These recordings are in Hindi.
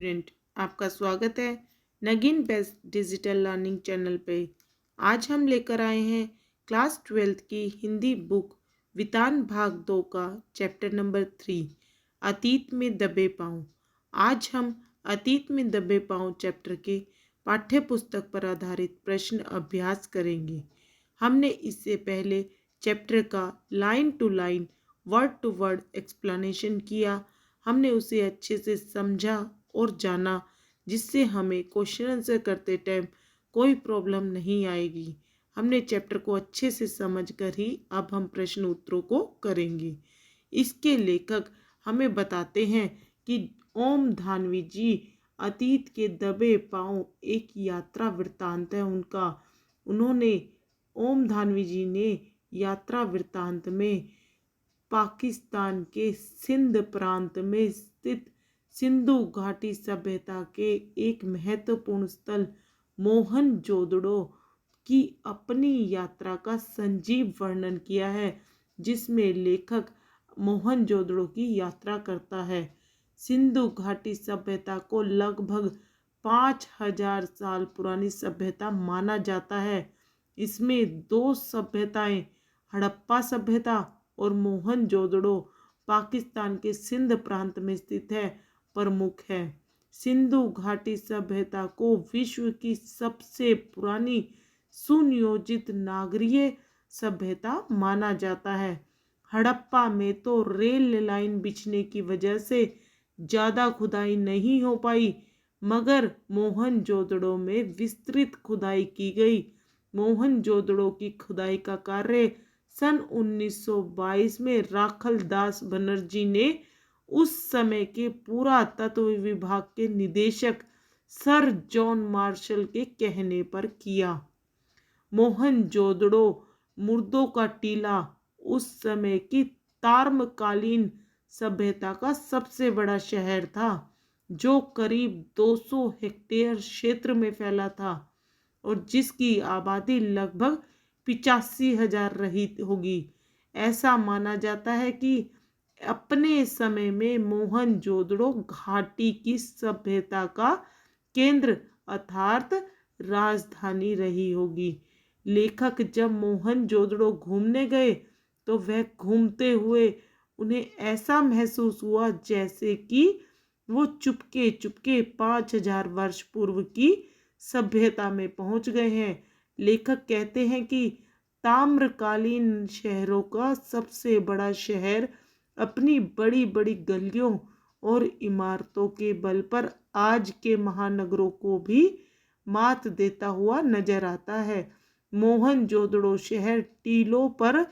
स्टूडेंट, आपका स्वागत है Nageen best digital learning channel पे। आज हम लेकर आए हैं क्लास 12th की हिंदी बुक वितान भाग 2 का चैप्टर नंबर 3, अतीत में दबे पाँव। आज हम अतीत में दबे पाँव चैप्टर के पाठ्य पुस्तक पर आधारित प्रश्न अभ्यास करेंगे। हमने इससे पहले चैप्टर का line to line, word to word explanation किया। हमने उसे अच्छे से समझा और जाना, जिससे हमें क्वेश्चन आंसर करते टाइम कोई प्रॉब्लम नहीं आएगी। हमने चैप्टर को अच्छे से समझकर ही अब हम प्रश्न उत्तरों को करेंगे। इसके लेखक हमें बताते हैं कि ओम धानवी जी अतीत के दबे पाँव एक यात्रा वृत्तांत है उनका। उन्होंने ओम धानवी जी ने यात्रा वृत्तांत में पाकिस्तान के सिंध प्रांत में स्थित सिंधु घाटी सभ्यता के एक महत्वपूर्ण स्थल मोहनजोदड़ो की अपनी यात्रा का सजीव वर्णन किया है, जिसमें लेखक मोहनजोदड़ो की यात्रा करता है। सिंधु घाटी सभ्यता को लगभग 5000 साल पुरानी सभ्यता माना जाता है। इसमें दो सभ्यताएं, हड़प्पा सभ्यता और मोहनजोदड़ो, पाकिस्तान के सिंध प्रांत में स्थित है, प्रमुख है। सिंधु घाटी सभ्यता को विश्व की सबसे पुरानी सुनियोजित नागरीय सभ्यता माना जाता है। हड़प्पा में तो रेल लाइन बिछने की वजह से ज़्यादा खुदाई नहीं हो पाई, मगर मोहनजोदड़ो में विस्तृत खुदाई की गई। मोहनजोदड़ो की खुदाई का कार्य सन 1922 में राखल दास बनर्जी ने उस समय के पुरातत्व विभाग के निदेशक सर जॉन मार्शल के कहने पर किया। मोहनजोदड़ो मुर्दों का टीला उस समय की ताम्रकालीन सभ्यता का सबसे बड़ा शहर था, जो करीब 200 हेक्टेयर क्षेत्र में फैला था और जिसकी आबादी लगभग 85,000 रही होगी। ऐसा माना जाता है कि अपने समय में मोहनजोदड़ो घाटी की सभ्यता का केंद्र अर्थात राजधानी रही होगी। लेखक जब मोहनजोदड़ो घूमने गए तो वह घूमते हुए उन्हें ऐसा महसूस हुआ जैसे कि वो चुपके चुपके 5000 वर्ष पूर्व की सभ्यता में पहुंच गए हैं। लेखक कहते हैं कि ताम्रकालीन शहरों का सबसे बड़ा शहर अपनी बड़ी बड़ी गलियों और इमारतों के बल पर आज के महानगरों को भी मात देता हुआ नजर आता है। मोहनजोदड़ो शहर टीलों पर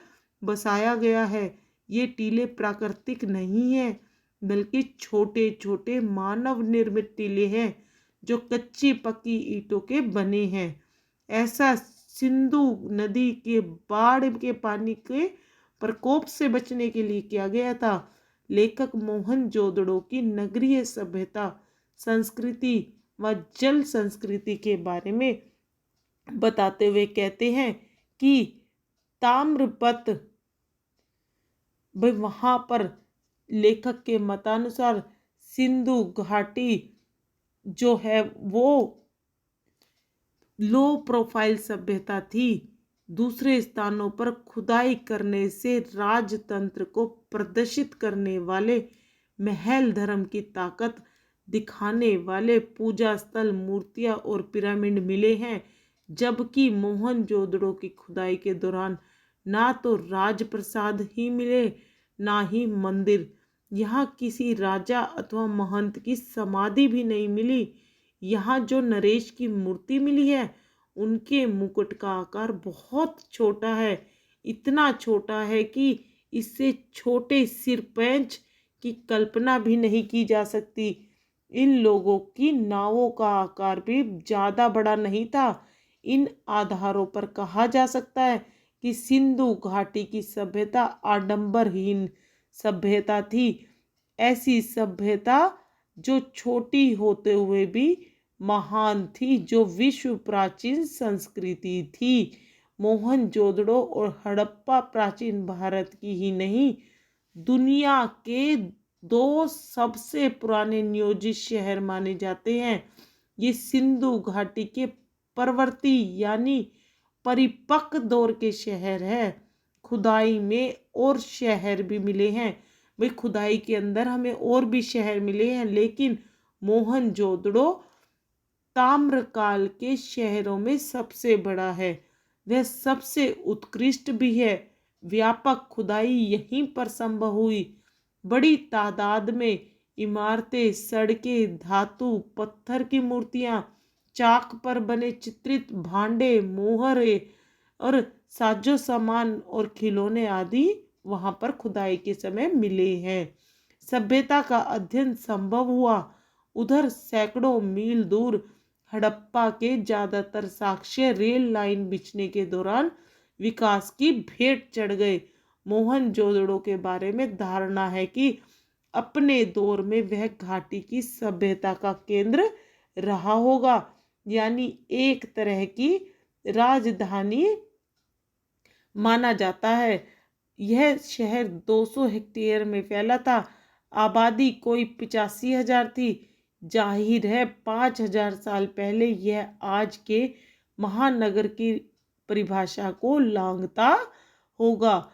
बसाया गया है। ये टीले प्राकृतिक नहीं हैं, बल्कि छोटे छोटे मानव निर्मित टीले हैं जो कच्ची पक्की ईंटों के बने हैं। ऐसा सिंधु नदी के बाढ़ के पानी के प्रकोप से बचने के लिए किया गया था। लेखक मोहनजोदड़ो की नगरीय सभ्यता, संस्कृति व जल संस्कृति के बारे में बताते हुए कहते हैं कि ताम्रपत वहाँ पर लेखक के मतानुसार सिंधु घाटी जो है वो लो प्रोफाइल सभ्यता थी। दूसरे स्थानों पर खुदाई करने से राजतंत्र को प्रदर्शित करने वाले, महल धर्म की ताकत दिखाने वाले पूजा स्थल, मूर्तियां और पिरामिड मिले हैं, जबकि मोहनजोदड़ो की खुदाई के दौरान ना तो राजप्रसाद ही मिले, ना ही मंदिर। यहाँ किसी राजा अथवा महंत की समाधि भी नहीं मिली। यहाँ जो नरेश की मूर्ति मिली है, उनके मुकुट का आकार बहुत छोटा है, इतना छोटा है कि इससे छोटे सिरपैंच की कल्पना भी नहीं की जा सकती। इन लोगों की नावों का आकार भी ज़्यादा बड़ा नहीं था। इन आधारों पर कहा जा सकता है कि सिंधु घाटी की सभ्यता आडंबरहीन सभ्यता थी। ऐसी सभ्यता जो छोटी होते हुए भी महान थी, जो विश्व प्राचीन संस्कृति थी। मोहनजोदड़ो और हड़प्पा प्राचीन भारत की ही नहीं, दुनिया के दो सबसे पुराने नियोजित शहर माने जाते हैं। ये सिंधु घाटी के परवर्ती यानी परिपक्व दौर के शहर है। खुदाई में और शहर भी मिले हैं। भाई खुदाई के अंदर हमें और भी शहर मिले हैं, लेकिन मोहनजोदड़ो ताम्रकाल के शहरों में सबसे बड़ा है। वह सबसे उत्कृष्ट भी है। व्यापक खुदाई यहीं पर संभव हुई। बड़ी तादाद में इमारतें, सड़कें, धातु पत्थर की मूर्तियां, चाक पर बने चित्रित भांडे, मोहरे और साजो सामान और खिलौने आदि वहां पर खुदाई के समय मिले हैं। सभ्यता का अध्ययन संभव हुआ। उधर सैकड़ों मील दूर हड़प्पा के ज्यादातर साक्ष्य रेल लाइन बिछने के दौरान विकास की भेंट चढ़ गए। मोहनजोदड़ो के बारे में धारणा है कि अपने दौर में वह घाटी की सभ्यता का केंद्र रहा होगा, यानी एक तरह की राजधानी माना जाता है। यह शहर 200 हेक्टेयर में फैला था। आबादी कोई 85,000 थी। जाहिर है 5,000 साल पहले यह आज के महानगर की परिभाषा को लांघता होगा।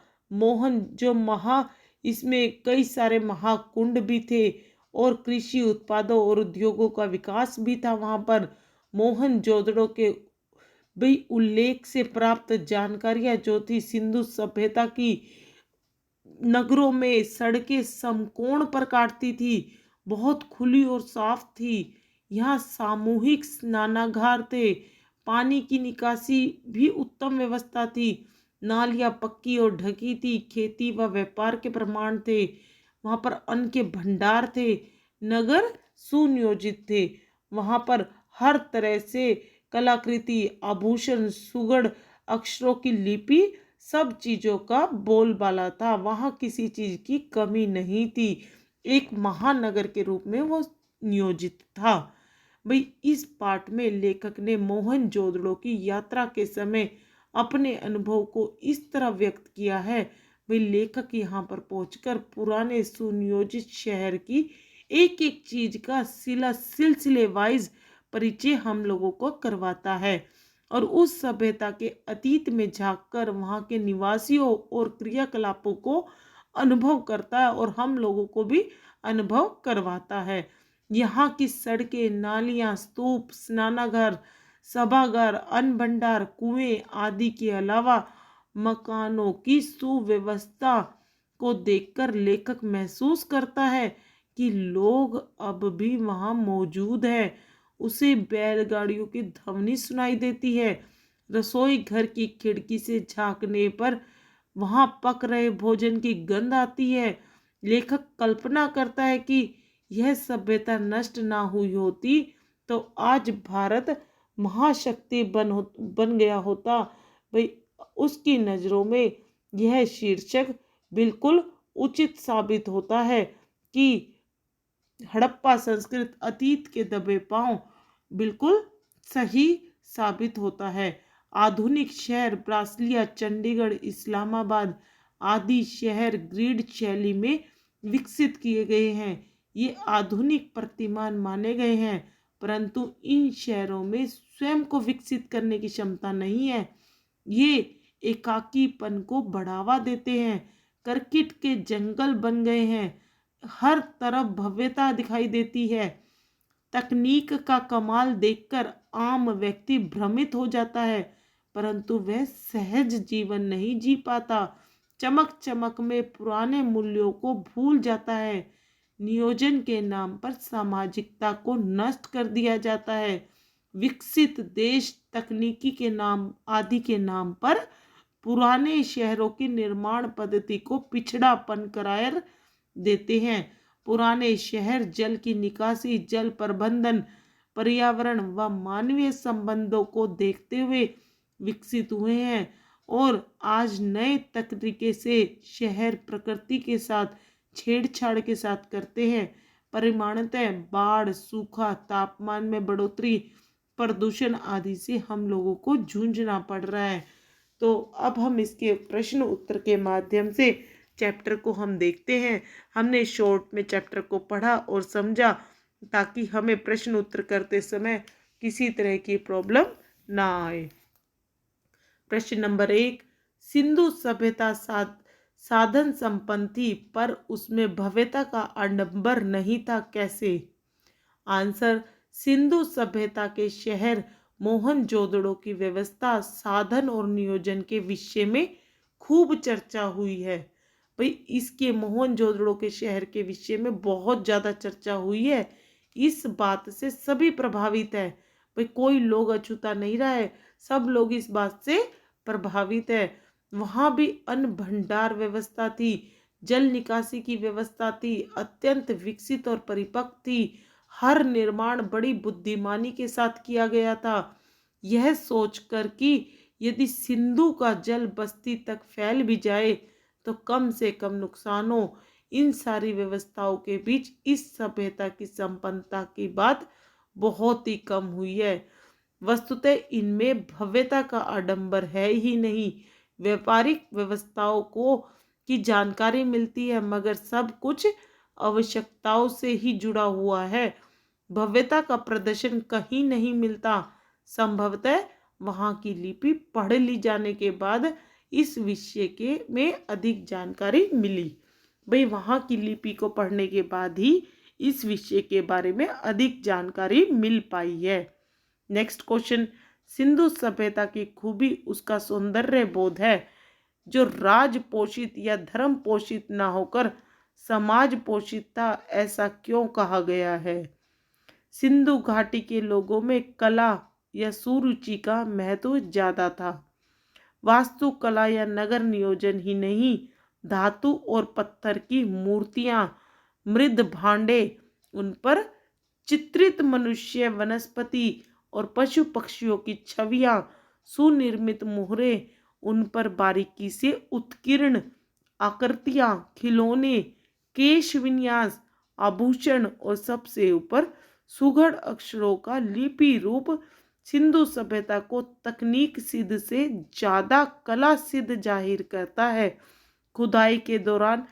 इसमें कई सारे महाकुंड भी थे और कृषि उत्पादों और उद्योगों का विकास भी था वहां पर। मोहनजोदड़ो के भी उल्लेख से प्राप्त जानकारियां जो थी, सिंधु सभ्यता की नगरों में सड़कें समकोण पर काटती थी, बहुत खुली और साफ थी। यहाँ सामूहिक स्नानागार थे। पानी की निकासी भी उत्तम व्यवस्था थी। नालियां पक्की और ढकी थी। खेती व व्यापार के प्रमाण थे। वहां पर अन्न के भंडार थे। नगर सुनियोजित थे। वहां पर हर तरह से कलाकृति, आभूषण, सुगढ़ अक्षरों की लिपि, सब चीजों का बोलबाला था। वहां किसी चीज की कमी नहीं थी। एक महानगर के रूप में वो नियोजित था। भाई इस पाठ में लेखक ने मोहनजोदड़ो की यात्रा के समय अपने अनुभव को इस तरह व्यक्त किया है। भाई लेखक यहाँ पर पहुंचकर पुराने सुनियोजित शहर की एक एक चीज का सिलसिले वाइज परिचय हम लोगों को करवाता है और उस सभ्यता के अतीत में झांककर वहां के निवासियों और क्रियाकलापों को अनुभव करता है और हम लोगों को भी अनुभव करवाता है। यहाँ की सड़कें, नालियां, स्तूप, स्नानागार, सभागार, अन्न भंडार, कुएं आदि के अलावा मकानों की सुव्यवस्था को देखकर लेखक महसूस करता है कि लोग अब भी वहां मौजूद हैं। उसे बैलगाड़ियों की ध्वनि सुनाई देती है। रसोई घर की खिड़की से झांकने पर वहां पक रहे भोजन की गंध आती है। लेखक कल्पना करता है कि यह सभ्यता नष्ट ना हुई होती तो आज भारत महाशक्ति बन गया होता। भाई उसकी नज़रों में यह शीर्षक बिल्कुल उचित साबित होता है कि हड़प्पा संस्कृत अतीत के दबे पांव बिल्कुल सही साबित होता है। आधुनिक शहर ब्रासिलिया, चंडीगढ़, इस्लामाबाद आदि शहर ग्रिड शैली में विकसित किए गए हैं। ये आधुनिक प्रतिमान माने गए हैं, परंतु इन शहरों में स्वयं को विकसित करने की क्षमता नहीं है। ये एकाकीपन को बढ़ावा देते हैं। कर्कट के जंगल बन गए हैं। हर तरफ भव्यता दिखाई देती है। तकनीक का कमाल देखकर आम व्यक्ति भ्रमित हो जाता है, परंतु वह सहज जीवन नहीं जी पाता। चमक चमक में पुराने मूल्यों को भूल जाता है। नियोजन के नाम पर सामाजिकता को नष्ट कर दिया जाता है। विकसित देश तकनीकी के नाम आदि के नाम पर पुराने शहरों की निर्माण पद्धति को पिछड़ापन करार देते हैं। पुराने शहर जल की निकासी, जल प्रबंधन, पर्यावरण व मानवीय संबंधों को देखते हुए विकसित हुए हैं और आज नए तरीके से शहर प्रकृति के साथ छेड़छाड़ के साथ करते हैं। परिमाणतः बाढ़, सूखा, तापमान में बढ़ोतरी, प्रदूषण आदि से हम लोगों को जूझना पड़ रहा है। तो अब हम इसके प्रश्न उत्तर के माध्यम से चैप्टर को हम देखते हैं। हमने शॉर्ट में चैप्टर को पढ़ा और समझा ताकि हमें प्रश्न उत्तर करते समय किसी तरह की प्रॉब्लम ना आए। प्रश्न नंबर 1, सिंधु सभ्यता साधन संपन्न थी पर उसमें भव्यता का आडंबर नहीं था, कैसे? आंसर, सिंधु सभ्यता के शहर मोहनजोदड़ो की व्यवस्था, साधन और नियोजन के विषय में खूब चर्चा हुई है। भाई इसके मोहनजोदड़ो के शहर के विषय में बहुत ज़्यादा चर्चा हुई है। इस बात से सभी प्रभावित है। भाई कोई लोग अछूता नहीं रहा है, सब लोग इस बात से प्रभावित है। वहाँ भी अन्न भंडार व्यवस्था थी, जल निकासी की व्यवस्था थी, अत्यंत विकसित और परिपक्व थी। हर निर्माण बड़ी बुद्धिमानी के साथ किया गया था, यह सोचकर कि यदि सिंधु का जल बस्ती तक फैल भी जाए तो कम से कम नुकसान हो। इन सारी व्यवस्थाओं के बीच इस सभ्यता की संपन्नता की बात बहुत ही कम हुई है। वस्तुतः इनमें भव्यता का आडंबर है ही नहीं। व्यापारिक व्यवस्थाओं को की जानकारी मिलती है, मगर सब कुछ आवश्यकताओं से ही जुड़ा हुआ है। भव्यता का प्रदर्शन कहीं नहीं मिलता। संभवतः वहाँ की लिपि पढ़ ली जाने के बाद इस विषय के में अधिक जानकारी मिली। भाई वहाँ की लिपि को पढ़ने के बाद ही इस विषय के बारे में अधिक जानकारी मिल पाई है। नेक्स्ट क्वेश्चन, सिंधु सभ्यता की खूबी उसका सौंदर्य बोध है, जो राज पोषित या धर्म पोषित ना होकर समाज पोषित था, ऐसा क्यों कहा गया है? सिंधु घाटी के लोगों में कला या सुरुचि का महत्व ज्यादा था। वास्तुकला या नगर नियोजन ही नहीं, धातु और पत्थर की मूर्तियां, मृद भांडे, उन पर चित्रित मनुष्य, वनस्पति और पशु पक्षियों की छवियां, सुनिर्मित मोहरे, उन पर बारीकी से उत्कीर्ण आकृतियां, खिलौने, केश विन्यास, आभूषण और सबसे ऊपर सुघड़ अक्षरों का लिपि रूप सिंधु सभ्यता को तकनीक सिद्ध से ज्यादा कला सिद्ध जाहिर करता है। खुदाई के दौरान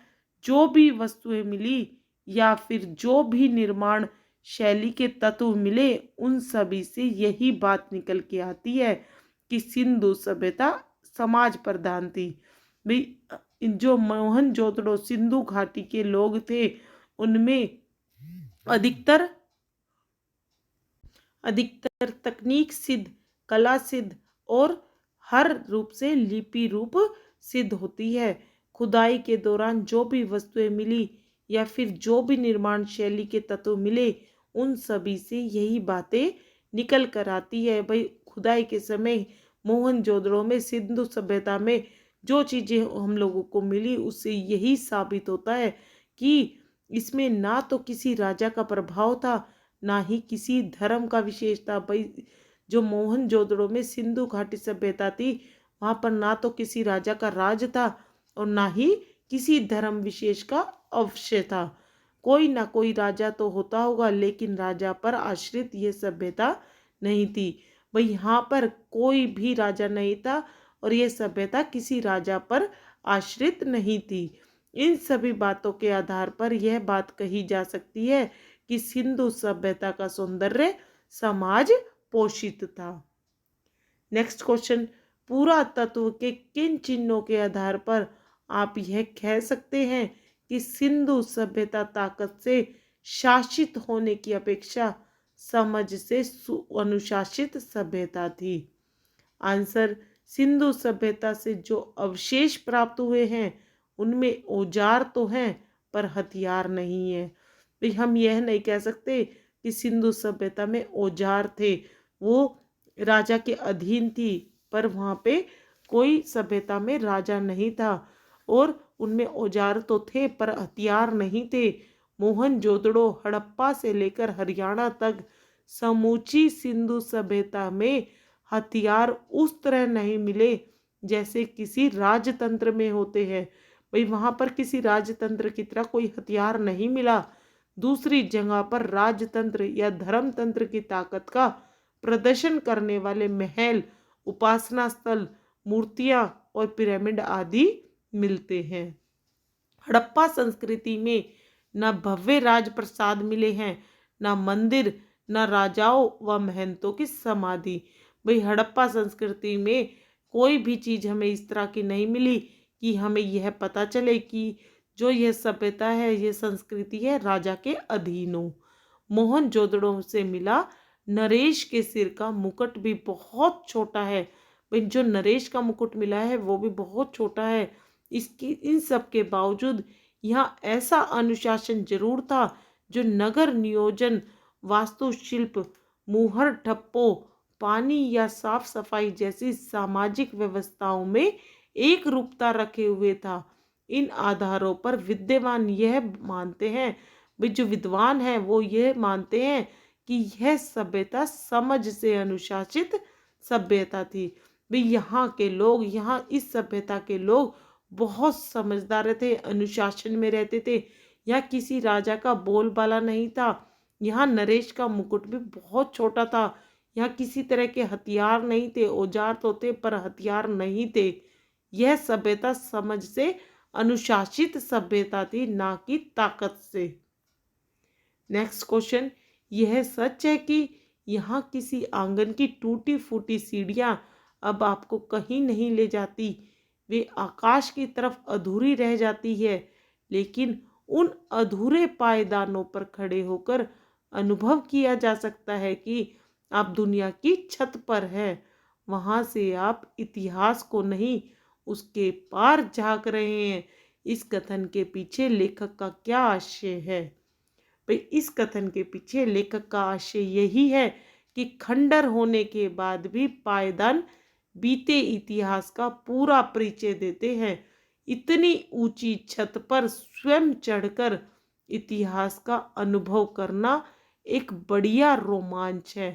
जो भी वस्तुएं मिली या फिर जो भी निर्माण शैली के तत्व मिले, उन सभी से यही बात निकल के आती है कि सिंधु सभ्यता समाज प्रधान थी। भाई जो मोहनजोदड़ो सिंधु घाटी के लोग थे, उनमें अधिकतर तकनीक सिद्ध, कला सिद्ध और हर रूप से लिपि रूप सिद्ध होती है। खुदाई के दौरान जो भी वस्तुएं मिली या फिर जो भी निर्माण शैली के तत्व मिले, उन सभी से यही बातें निकल कर आती है। भाई खुदाई के समय मोहनजोदड़ो में, सिंधु सभ्यता में जो चीज़ें हम लोगों को मिली, उससे यही साबित होता है कि इसमें ना तो किसी राजा का प्रभाव था, ना ही किसी धर्म का विशेष था। भाई जो मोहनजोदड़ो में सिंधु घाटी सभ्यता थी, वहाँ पर ना तो किसी राजा का राज था और ना ही किसी धर्म विशेष का अवश्य था। कोई ना कोई राजा तो होता होगा, लेकिन राजा पर आश्रित ये सभ्यता नहीं थी। भाई यहाँ पर कोई भी राजा नहीं था और ये सभ्यता किसी राजा पर आश्रित नहीं थी। इन सभी बातों के आधार पर यह बात कही जा सकती है कि सिंधु सभ्यता का सौंदर्य समाज पोषित था। नेक्स्ट क्वेश्चन, पुरातत्व के किन चिन्हों के आधार पर आप यह कह सकते हैं कि सिंधु सभ्यता ताकत से शासित होने की अपेक्षा समझ से अनुशासित सभ्यता थी? आंसर, सिंधु सभ्यता से जो अवशेष प्राप्त हुए हैं, उनमें औजार तो हैं पर हथियार नहीं है। तो हम यह नहीं कह सकते कि सिंधु सभ्यता में औजार थे, वो राजा के अधीन थी, पर वहाँ पे कोई सभ्यता में राजा नहीं था और उनमें औजार तो थे पर हथियार नहीं थे। मोहनजोदड़ो, हड़प्पा से लेकर हरियाणा तक समूची सिंधु सभ्यता में हथियार उस तरह नहीं मिले जैसे किसी राजतंत्र में होते हैं। भाई वहाँ पर किसी राजतंत्र की तरह कोई हथियार नहीं मिला। दूसरी जगह पर राजतंत्र या धर्मतंत्र की ताकत का प्रदर्शन करने वाले महल, उपासना स्थल, मूर्तियाँ और पिरामिड आदि मिलते हैं। हड़प्पा संस्कृति में न भव्य राजप्रसाद मिले हैं, न मंदिर, न राजाओं व महंतों की समाधि। भाई हड़प्पा संस्कृति में कोई भी चीज़ हमें इस तरह की नहीं मिली कि हमें यह पता चले कि जो यह सभ्यता है, यह संस्कृति है, राजा के अधीन हो। मोहनजोदड़ो से मिला नरेश के सिर का मुकुट भी बहुत छोटा है। भाई जो नरेश का मुकुट मिला है वो भी बहुत छोटा है। इसकी इन सब के बावजूद यहाँ ऐसा अनुशासन जरूर था जो नगर नियोजन, वास्तुशिल्प, मुहर ठप्पो, पानी या साफ सफाई जैसी सामाजिक व्यवस्थाओं में एक रूपता रखे हुए था। इन आधारों पर विद्वान यह मानते हैं, भाई जो विद्वान है वो यह मानते हैं कि यह सभ्यता समझ से अनुशासित सभ्यता थी। भाई यहाँ के लोग, यहाँ इस सभ्यता के लोग बहुत समझदार थे, अनुशासन में रहते थे। यहाँ किसी राजा का बोलबाला नहीं था। यहाँ नरेश का मुकुट भी बहुत छोटा था। यहाँ किसी तरह के हथियार नहीं थे, औजार तो थे पर हथियार नहीं थे। यह सभ्यता समझ से अनुशासित सभ्यता थी, ना कि ताकत से। नेक्स्ट क्वेश्चन, यह सच है कि यहाँ किसी आंगन की टूटी फूटी सीढ़ियाँ अब आपको कहीं नहीं ले जाती, वे आकाश की तरफ अधूरी रह जाती है, लेकिन उन अधूरे पायदानों पर खड़े होकर अनुभव किया जा सकता है कि आप दुनिया की छत पर हैं। वहाँ से आप इतिहास को नहीं, उसके पार झांक रहे हैं। इस कथन के पीछे लेखक का क्या आशय है? भाई इस कथन के पीछे लेखक का आशय यही है कि खंडर होने के बाद भी पायदान बीते इतिहास का पूरा परिचय देते हैं। इतनी ऊंची छत पर स्वयं चढ़कर इतिहास का अनुभव करना एक बढ़िया रोमांच है।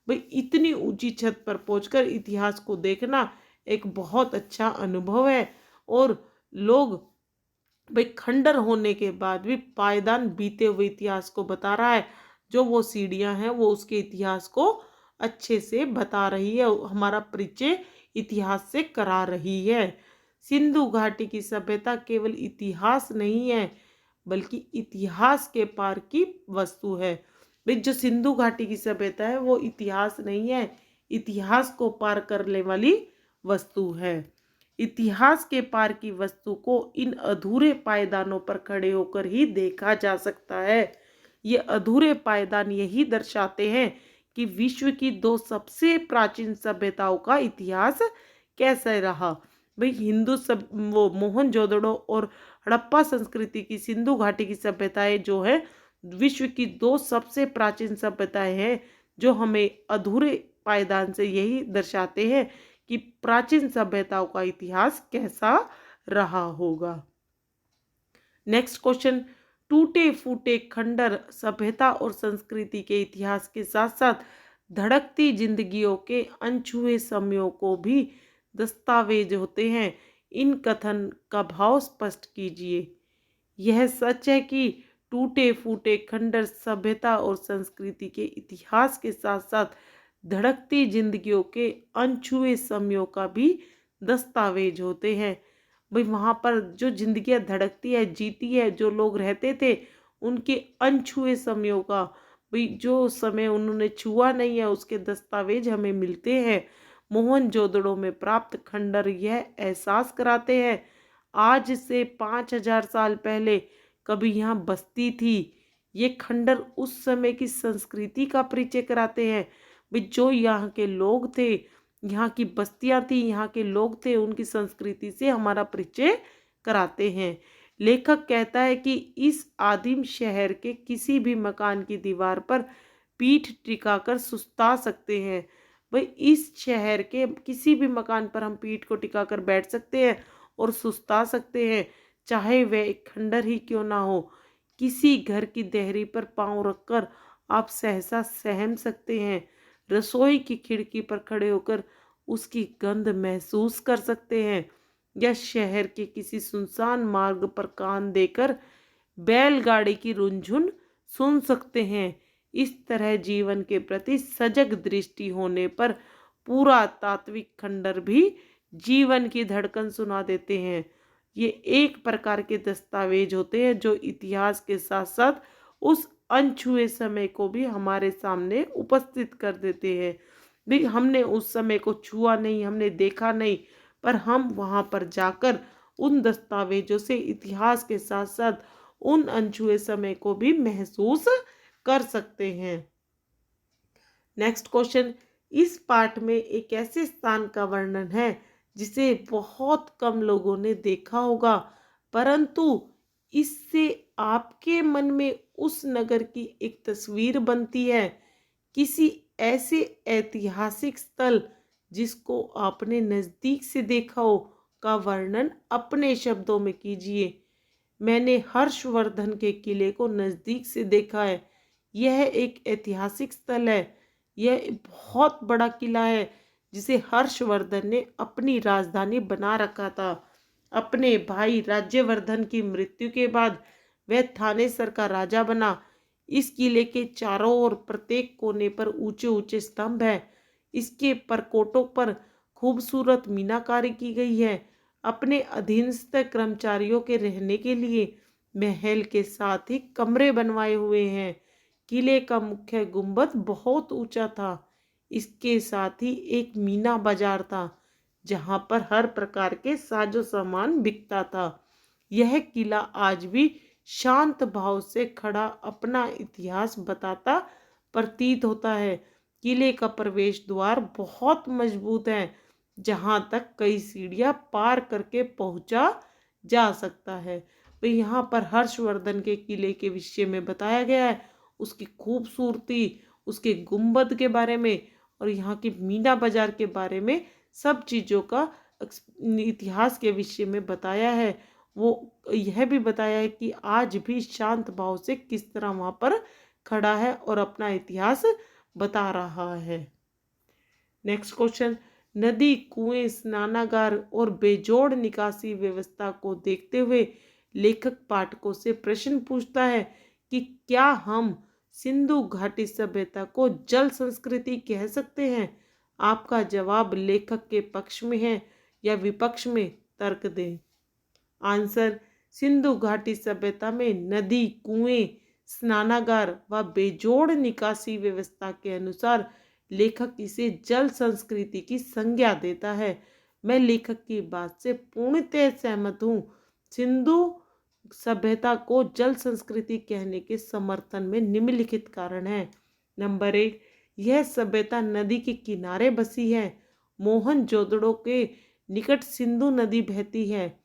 भाई इतनी ऊंची छत पर पहुंचकर इतिहास को देखना एक बहुत अच्छा अनुभव है। और लोग भाई खंडर होने के बाद भी पायदान बीते हुए इतिहास को बता रहा है। जो वो सीढ़ियां हैं वो उसके इतिहास को अच्छे से बता रही है, हमारा परिचय इतिहास से करा रही है। सिंधु घाटी की सभ्यता केवल इतिहास नहीं है, बल्कि इतिहास के पार की वस्तु है। भाई जो सिंधु घाटी की सभ्यता है वो इतिहास नहीं है, इतिहास को पार करने वाली वस्तु है। इतिहास के पार की वस्तु को इन अधूरे पायदानों पर खड़े होकर ही देखा जा सकता है। ये अधूरे पायदान यही दर्शाते हैं कि विश्व की दो सबसे प्राचीन सभ्यताओं का इतिहास कैसे रहा। भाई हिंदू सब वो मोहनजोदड़ो और हड़प्पा संस्कृति की सिंधु घाटी की सभ्यताएं जो है विश्व की दो सबसे प्राचीन सभ्यताएं हैं, जो हमें अधूरे पायदान से यही दर्शाते हैं कि प्राचीन सभ्यताओं का इतिहास कैसा रहा होगा। नेक्स्ट क्वेश्चन, टूटे फूटे खंडर सभ्यता और संस्कृति के इतिहास के साथ साथ धड़कती जिंदगियों के अनछुए समयों को भी दस्तावेज होते हैं। इन कथन का भाव स्पष्ट कीजिए। यह सच है कि टूटे फूटे खंडर सभ्यता और संस्कृति के इतिहास के साथ साथ धड़कती जिंदगियों के अनछुए समयों का भी दस्तावेज होते हैं। भाई वहाँ पर जो जिंदगियाँ धड़कती है, जीती है, जो लोग रहते थे, उनके अनछुए समयों का, भाई जो समय उन्होंने छुआ नहीं है उसके दस्तावेज हमें मिलते हैं। मोहनजोदड़ो में प्राप्त खंडर यह एहसास कराते हैं आज से 5000 साल पहले कभी यहाँ बस्ती थी। ये खंडर उस समय की संस्कृति का परिचय कराते हैं। भाई जो यहाँ के लोग थे, यहाँ की बस्तियाँ थी, यहाँ के लोग थे, उनकी संस्कृति से हमारा परिचय कराते हैं। लेखक कहता है कि इस आदिम शहर के किसी भी मकान की दीवार पर पीठ टिकाकर सुस्ता सकते हैं। भाई इस शहर के किसी भी मकान पर हम पीठ को टिकाकर बैठ सकते हैं और सुस्ता सकते हैं, चाहे वह एक खंडर ही क्यों ना हो। किसी घर की देहरी पर पांव रखकर आप सहसा सहम सकते हैं। रसोई की खिड़की पर खड़े होकर उसकी गंध महसूस कर सकते हैं, या शहर के किसी सुनसान मार्ग पर कान देकर बैलगाड़ी की रुनझुन सुन सकते हैं। इस तरह जीवन के प्रति सजग दृष्टि होने पर पूरा तात्विक खंडर भी जीवन की धड़कन सुना देते हैं। ये एक प्रकार के दस्तावेज होते हैं जो इतिहास के साथ साथ उस अनछुए समय को भी हमारे सामने उपस्थित कर देते हैं। भी हमने उस समय को छुआ नहीं, हमने देखा नहीं, पर हम वहाँ पर जाकर उन दस्तावेजों से इतिहास के साथ साथ उन अनछुए समय को भी महसूस कर सकते हैं। नेक्स्ट क्वेश्चन, इस पाठ में एक ऐसे स्थान का वर्णन है जिसे बहुत कम लोगों ने देखा होगा, परंतु इससे आपके मन में उस नगर की एक तस्वीर बनती है। किसी ऐसे ऐतिहासिक स्थल जिसको आपने नज़दीक से देखा हो का वर्णन अपने शब्दों में कीजिए। मैंने हर्षवर्धन के किले को नज़दीक से देखा है। यह एक ऐतिहासिक स्थल है। यह बहुत बड़ा किला है जिसे हर्षवर्धन ने अपनी राजधानी बना रखा था। अपने भाई राज्यवर्धन की मृत्यु के बाद वह थानेसर का राजा बना। इस किले के चारों ओर प्रत्येक कोने पर ऊंचे ऊंचे स्तंभ हैं। इसके परकोटों पर खूबसूरत मीनाकारी की गई है। अपने अधीनस्थ कर्मचारियों के रहने के लिए महल के साथ ही कमरे बनवाए हुए हैं। किले का मुख्य गुंबद बहुत ऊंचा था। इसके साथ ही एक मीना बाजार था जहां पर हर प्रकार के साजो सामान बिकता था। यह किला आज भी शांत भाव से खड़ा अपना इतिहास बताता प्रतीत होता है। किले का प्रवेश द्वार बहुत मजबूत है जहां तक कई सीढ़ियां पार करके पहुंचा जा सकता है। तो यहाँ पर हर्षवर्धन के किले के विषय में बताया गया है, उसकी खूबसूरती, उसके गुंबद के बारे में और यहाँ की मीना बाजार के बारे में सब चीज़ों का इतिहास के विषय में बताया है। वो यह भी बताया है कि आज भी शांत भाव से किस तरह वहाँ पर खड़ा है और अपना इतिहास बता रहा है। नेक्स्ट क्वेश्चन, नदी, कुएं, स्नानागार और बेजोड़ निकासी व्यवस्था को देखते हुए लेखक पाठकों से प्रश्न पूछता है कि क्या हम सिंधु घाटी सभ्यता को जल संस्कृति कह सकते हैं। आपका जवाब लेखक के पक्ष में है या विपक्ष में, तर्क दें। आंसर, सिंधु घाटी सभ्यता में नदी, कुएं, स्नानागार व बेजोड़ निकासी व्यवस्था के अनुसार लेखक इसे जल संस्कृति की संज्ञा देता है। मैं लेखक की बात से पूर्णतः सहमत हूँ। सिंधु सभ्यता को जल संस्कृति कहने के समर्थन में निम्नलिखित कारण है। नंबर 1, यह सभ्यता नदी के किनारे बसी है। मोहनजोदड़ो के निकट सिंधु नदी बहती है।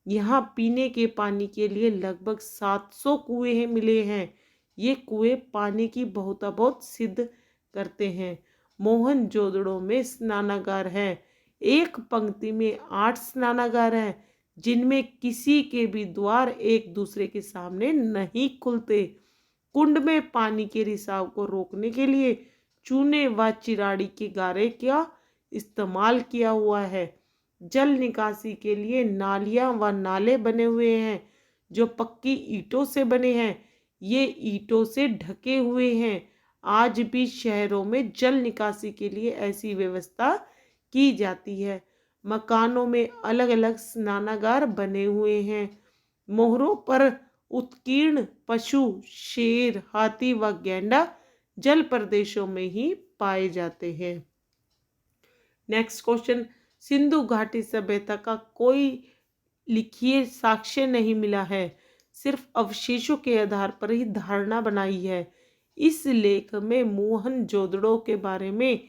यहाँ पीने के पानी के लिए लगभग 700 कुएं मिले हैं। ये कुएं पानी की बहुत सिद्ध करते हैं। मोहनजोदड़ो में स्नानागार है। एक पंक्ति में 8 स्नानागार हैं जिनमें किसी के भी द्वार एक दूसरे के सामने नहीं खुलते। कुंड में पानी के रिसाव को रोकने के लिए चूने व चिराड़ी के गारे का इस्तेमाल किया हुआ है। जल निकासी के लिए नालियां व नाले बने हुए हैं जो पक्की ईंटों से बने हैं। ये ईंटों से ढके हुए हैं। आज भी शहरों में जल निकासी के लिए ऐसी व्यवस्था की जाती है। मकानों में अलग अलग स्नानागार बने हुए हैं। मोहरों पर उत्कीर्ण पशु, शेर, हाथी व गैंडा जल प्रदेशों में ही पाए जाते हैं। नेक्स्ट क्वेश्चन, सिंधु घाटी सभ्यता का कोई लिखित साक्ष्य नहीं मिला है, सिर्फ अवशेषों के आधार पर ही धारणा बनाई है। इस लेख में मोहनजोदड़ो के बारे में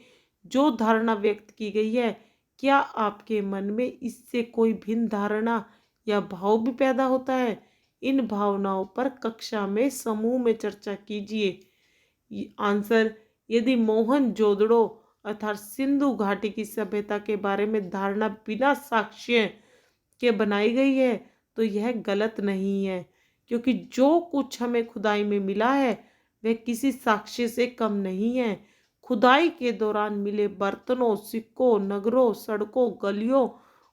जो धारणा व्यक्त की गई है, क्या आपके मन में इससे कोई भिन्न धारणा या भाव भी पैदा होता है? इन भावनाओं पर कक्षा में समूह में चर्चा कीजिए। आंसर, यदि मोहनजोदड़ो अर्थात सिंधु घाटी की सभ्यता के बारे में धारणा बिना साक्ष्य के बनाई गई है तो यह गलत नहीं है, क्योंकि जो कुछ हमें खुदाई में मिला है वह किसी साक्ष्य से कम नहीं है। खुदाई के दौरान मिले बर्तनों, सिक्कों, नगरों, सड़कों, गलियों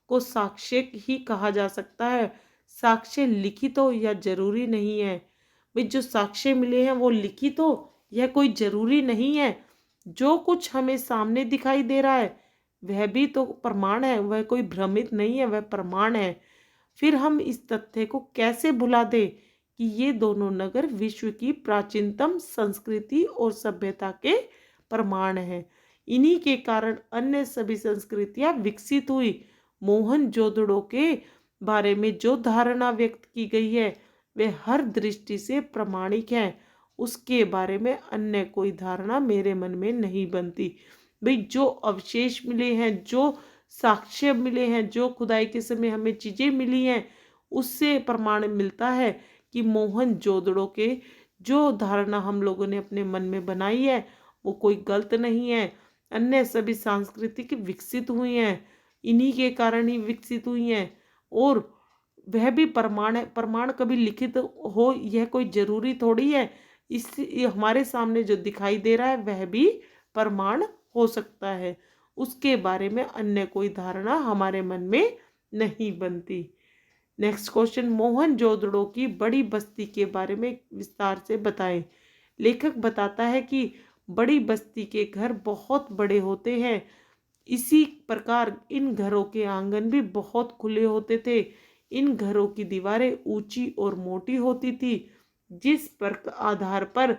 को साक्ष्य ही कहा जा सकता है। साक्ष्य लिखित हो या जरूरी नहीं है। भाई, जो साक्ष्य मिले हैं वो लिखित हो यह कोई जरूरी नहीं है। जो कुछ हमें सामने दिखाई दे रहा है वह भी तो प्रमाण है, वह कोई भ्रमित नहीं है, वह प्रमाण है। फिर हम इस तथ्य को कैसे भुला दें कि ये दोनों नगर विश्व की प्राचीनतम संस्कृति और सभ्यता के प्रमाण हैं। इन्हीं के कारण अन्य सभी संस्कृतियां विकसित हुई। मोहनजोदड़ो के बारे में जो धारणा व्यक्त की गई है वे हर दृष्टि से प्रामाणिक है। उसके बारे में अन्य कोई धारणा मेरे मन में नहीं बनती। भाई जो अवशेष मिले हैं, जो साक्ष्य मिले हैं, जो खुदाई के समय हमें चीज़ें मिली हैं, उससे प्रमाण मिलता है कि मोहनजोदड़ो के जो धारणा हम लोगों ने अपने मन में बनाई है वो कोई गलत नहीं है। अन्य सभी सांस्कृतिक विकसित हुई हैं, इन्हीं के कारण ही विकसित हुई हैं। और वह भी प्रमाण है। प्रमाण कभी लिखित हो यह कोई जरूरी थोड़ी है। इस हमारे सामने जो दिखाई दे रहा है वह भी प्रमाण हो सकता है। उसके बारे में अन्य कोई धारणा हमारे मन में नहीं बनती। नेक्स्ट क्वेश्चन, मोहनजोदड़ो की बड़ी बस्ती के बारे में विस्तार से बताएं। लेखक बताता है कि बड़ी बस्ती के घर बहुत बड़े होते हैं। इसी प्रकार इन घरों के आंगन भी बहुत खुले होते थे। इन घरों की दीवारें ऊंची और मोटी होती थी, जिस पर आधार पर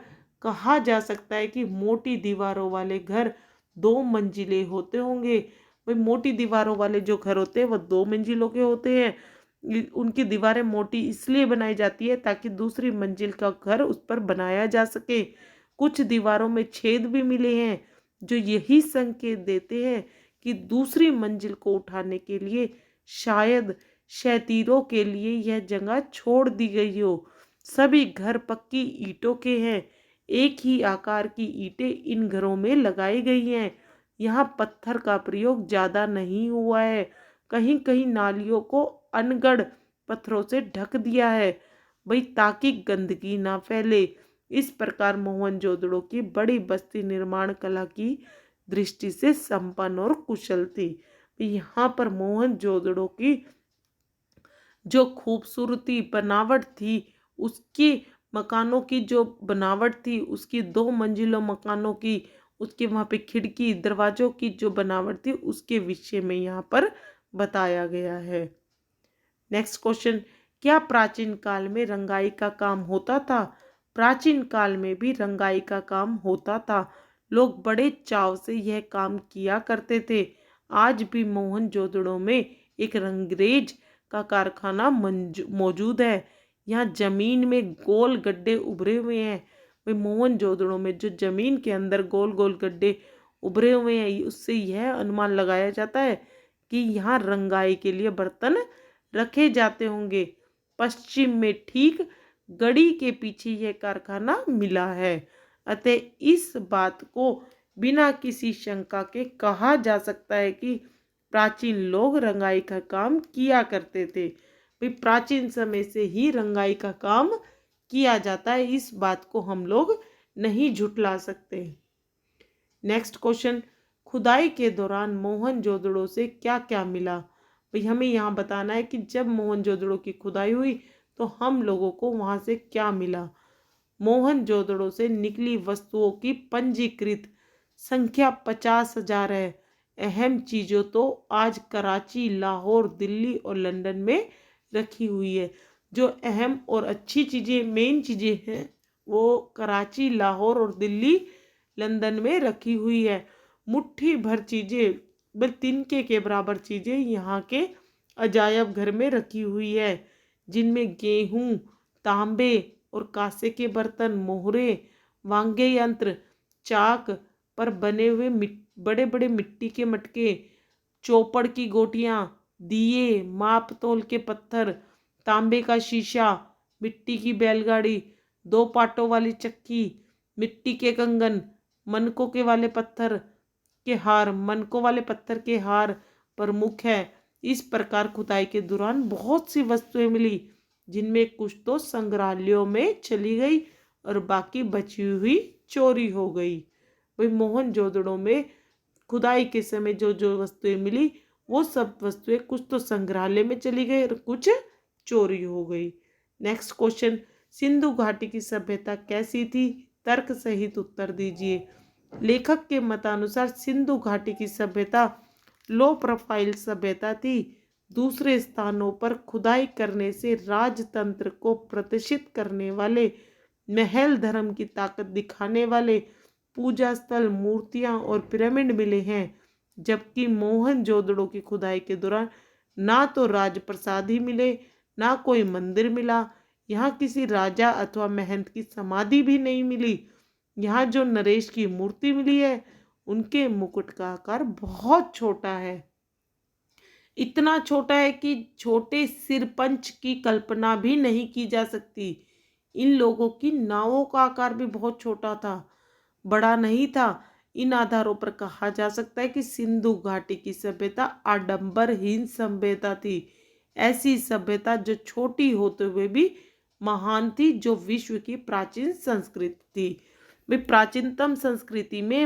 कहा जा सकता है कि मोटी दीवारों वाले घर 2 मंजिले होते होंगे। भाई मोटी दीवारों वाले जो घर होते हैं वह 2 मंजिलों के होते हैं। उनकी दीवारें मोटी इसलिए बनाई जाती है ताकि दूसरी मंजिल का घर उस पर बनाया जा सके। कुछ दीवारों में छेद भी मिले हैं जो यही संकेत देते हैं कि दूसरी मंजिल को उठाने के लिए शायद शैतीरों के लिए यह जगह छोड़ दी गई हो। सभी घर पक्की ईंटों के हैं। एक ही आकार की ईंटें इन घरों में लगाई गई हैं। यहाँ पत्थर का प्रयोग ज़्यादा नहीं हुआ है। कहीं कहीं नालियों को अनगढ़ पत्थरों से ढक दिया है, भाई ताकि गंदगी ना फैले। इस प्रकार मोहनजोदड़ो की बड़ी बस्ती निर्माण कला की दृष्टि से संपन्न और कुशल थी। यहाँ पर मोहनजोदड़ो की जो खूबसूरती बनावट थी, उसकी मकानों की जो बनावट थी, उसकी 2 मंजिलों मकानों की, उसके वहाँ पे खिड़की दरवाजों की जो बनावट थी, उसके विषय में यहाँ पर बताया गया है। नेक्स्ट क्वेश्चन, क्या प्राचीन काल में रंगाई का काम होता था? प्राचीन काल में भी रंगाई का काम होता था। लोग बड़े चाव से यह काम किया करते थे। आज भी मोहनजोदड़ो में एक रंगरेज का कारखाना मौजूद है। यहाँ जमीन में गोल गड्ढे उभरे हुए हैं। वे मोहनजोदड़ो में जो जमीन के अंदर गोल गोल गड्ढे उभरे हुए हैं, उससे यह अनुमान लगाया जाता है कि यहाँ रंगाई के लिए बर्तन रखे जाते होंगे। पश्चिम में ठीक गढ़ी के पीछे यह कारखाना मिला है। अतः इस बात को बिना किसी शंका के कहा जा सकता है कि प्राचीन लोग रंगाई का काम किया करते थे। भाई प्राचीन समय से ही रंगाई का काम किया जाता है, इस बात को हम लोग नहीं झुठला सकते। नेक्स्ट क्वेश्चन, खुदाई के दौरान मोहनजोदड़ो से क्या क्या मिला? भाई हमें यहाँ बताना है कि जब मोहनजोदड़ो की खुदाई हुई तो हम लोगों को वहाँ से क्या मिला। मोहनजोदड़ो से निकली वस्तुओं की पंजीकृत संख्या 50,000 है। अहम चीज़ों तो आज कराची, लाहौर, दिल्ली और लंदन में रखी हुई है। जो अहम और अच्छी चीज़ें, मेन चीज़ें हैं, वो कराची, लाहौर और दिल्ली, लंदन में रखी हुई है। मुट्ठी भर चीज़ें, बल तिनके के बराबर चीज़ें यहाँ के अजायब घर में रखी हुई है, जिनमें गेहूँ, तांबे और कांसे के बर्तन, मोहरे, वांगे यंत्र, चाक पर बने हुए बड़े बड़े मिट्टी के मटके, चौपड़ की गोटियाँ, दिए, माप तोल के पत्थर, तांबे का शीशा, मिट्टी की बैलगाड़ी, 2 पाटों वाली चक्की, मिट्टी के कंगन, मनकों के वाले पत्थर के हार, मनकों वाले पत्थर के हार प्रमुख है। इस प्रकार खुदाई के दौरान बहुत सी वस्तुएं मिली, जिनमें कुछ तो संग्रहालयों में चली गई और बाकी बची हुई चोरी हो गई। वही मोहनजोदड़ो में खुदाई के समय जो जो वस्तुएं मिली वो सब वस्तुएं कुछ तो संग्रहालय में चली गई और कुछ चोरी हो गई। नेक्स्ट क्वेश्चन, सिंधु घाटी की सभ्यता कैसी थी? तर्क सहित उत्तर दीजिए। लेखक के मतानुसार सिंधु घाटी की सभ्यता लो प्रोफाइल सभ्यता थी। दूसरे स्थानों पर खुदाई करने से राजतंत्र को प्रतिष्ठित करने वाले, महल धर्म की ताकत दिखाने वाले पूजा स्थल, मूर्तियां और पिरामिड मिले हैं। जबकि मोहनजोदड़ो की खुदाई के दौरान ना तो राजप्रसाद ही मिले, ना कोई मंदिर मिला। यहाँ किसी राजा अथवा महंत की समाधि भी नहीं मिली। यहाँ जो नरेश की मूर्ति मिली है, उनके मुकुट का आकार बहुत छोटा है। इतना छोटा है कि छोटे सिरपंच की कल्पना भी नहीं की जा सकती। इन लोगों की नावों का आकार भी बहुत छोटा था, बड़ा नहीं था। इन आधारों पर कहा जा सकता है कि सिंधु घाटी की सभ्यता आडंबरहीन सभ्यता थी। ऐसी सभ्यता जो छोटी होते हुए भी महान थी, जो विश्व की प्राचीन संस्कृति थी। वे प्राचीनतम संस्कृति में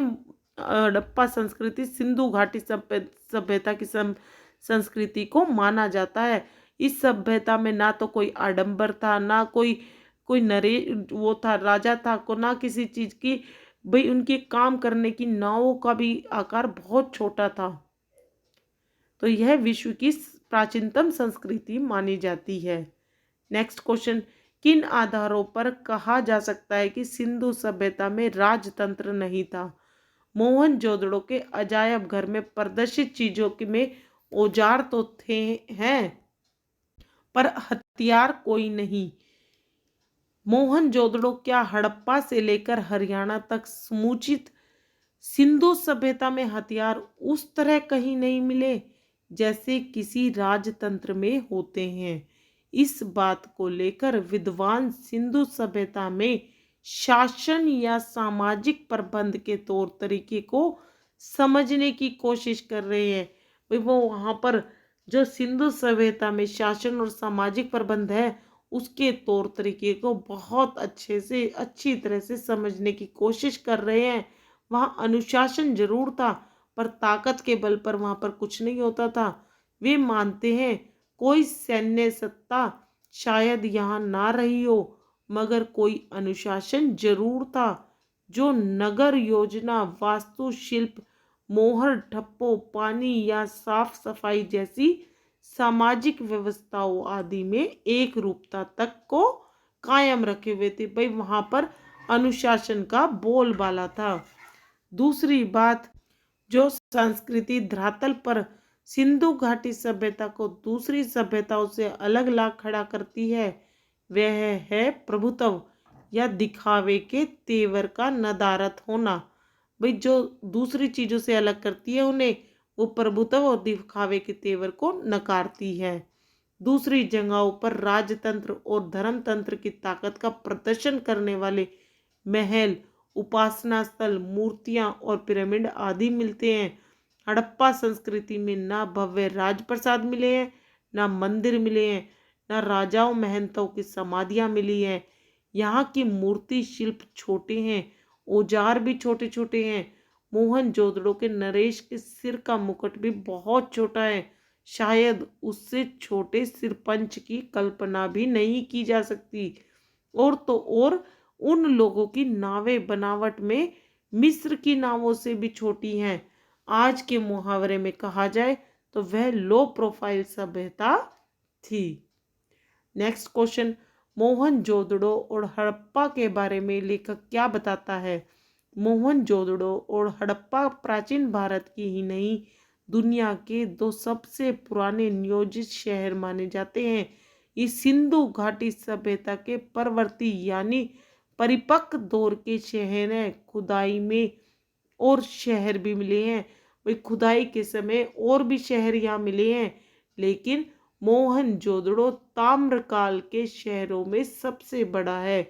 हड़प्पा संस्कृति सिंधु घाटी सभ्यता की संस्कृति को माना जाता है। इस सभ्यता में ना तो कोई आडंबर था, ना कोई कोई नरे वो था राजा था को, ना किसी चीज की। भाई उनके काम करने की नावों का भी आकार बहुत छोटा था। तो यह विश्व की प्राचीनतम संस्कृति मानी जाती है। नेक्स्ट क्वेश्चन, किन आधारों पर कहा जा सकता है कि सिंधु सभ्यता में राजतंत्र नहीं था? मोहनजोदड़ो के अजायब घर में प्रदर्शित चीजों में औजार तो थे हैं, पर हथियार कोई नहीं। मोहनजोदड़ो क्या हड़प्पा से लेकर हरियाणा तक समुचित सिंधु सभ्यता में हथियार उस तरह कहीं नहीं मिले जैसे किसी राजतंत्र में होते हैं। इस बात को लेकर विद्वान सिंधु सभ्यता में शासन या सामाजिक प्रबंध के तौर तरीके को समझने की कोशिश कर रहे हैं। भाई वो वहाँ पर जो सिंधु सभ्यता में शासन और सामाजिक प्रबंध है, उसके तौर तरीके को बहुत अच्छी तरह से समझने की कोशिश कर रहे हैं। वहाँ अनुशासन जरूर था, पर ताकत के बल पर वहाँ पर कुछ नहीं होता था। वे मानते हैं कोई सैन्य सत्ता शायद यहाँ ना रही हो, मगर कोई अनुशासन जरूर था जो नगर योजना, वास्तुशिल्प, मोहर ठप्पो, पानी या साफ सफाई जैसी सामाजिक व्यवस्थाओं आदि में एक रूपता तक को कायम रखे हुए थे। भाई वहां पर अनुशासन का बोलबाला था। दूसरी बात, जो संस्कृति धरातल पर सिंधु घाटी सभ्यता को दूसरी सभ्यताओं से अलग ला खड़ा करती है, वह है प्रभुत्व या दिखावे के तेवर का नदारत होना। भाई जो दूसरी चीजों से अलग करती है उन्हें, वो प्रभुत्व और दिखावे के तेवर को नकारती है। दूसरी जगहों पर राजतंत्र और धर्मतंत्र की ताकत का प्रदर्शन करने वाले महल, उपासना स्थल, मूर्तियां और पिरामिड आदि मिलते हैं। हड़प्पा संस्कृति में ना भव्य राजप्रसाद मिले हैं, ना मंदिर मिले हैं, ना राजाओं महंतों की समाधियां मिली हैं। यहाँ की मूर्ति शिल्प छोटे हैं, औजार भी छोटे छोटे हैं। मोहनजोदड़ो के नरेश के सिर का मुकुट भी बहुत छोटा है। शायद उससे छोटे सिरपंच की कल्पना भी नहीं की जा सकती। और तो और उन लोगों की नावें बनावट में मिस्र की नावों से भी छोटी हैं। आज के मुहावरे में कहा जाए तो वह लो प्रोफाइल सभ्यता थी। नेक्स्ट क्वेश्चन, मोहनजोदड़ो और हड़प्पा के बारे में लेखक क्या बताता है? मोहनजोदड़ो और हड़प्पा प्राचीन भारत की ही नहीं, दुनिया के दो सबसे पुराने नियोजित शहर माने जाते हैं। इस सिंधु घाटी सभ्यता के परवर्ती यानी परिपक्व दौर के शहर हैं। खुदाई में और शहर भी मिले हैं। वही खुदाई के समय और भी शहर यहाँ मिले हैं, लेकिन मोहनजोदड़ो ताम्रकाल के शहरों में सबसे बड़ा है।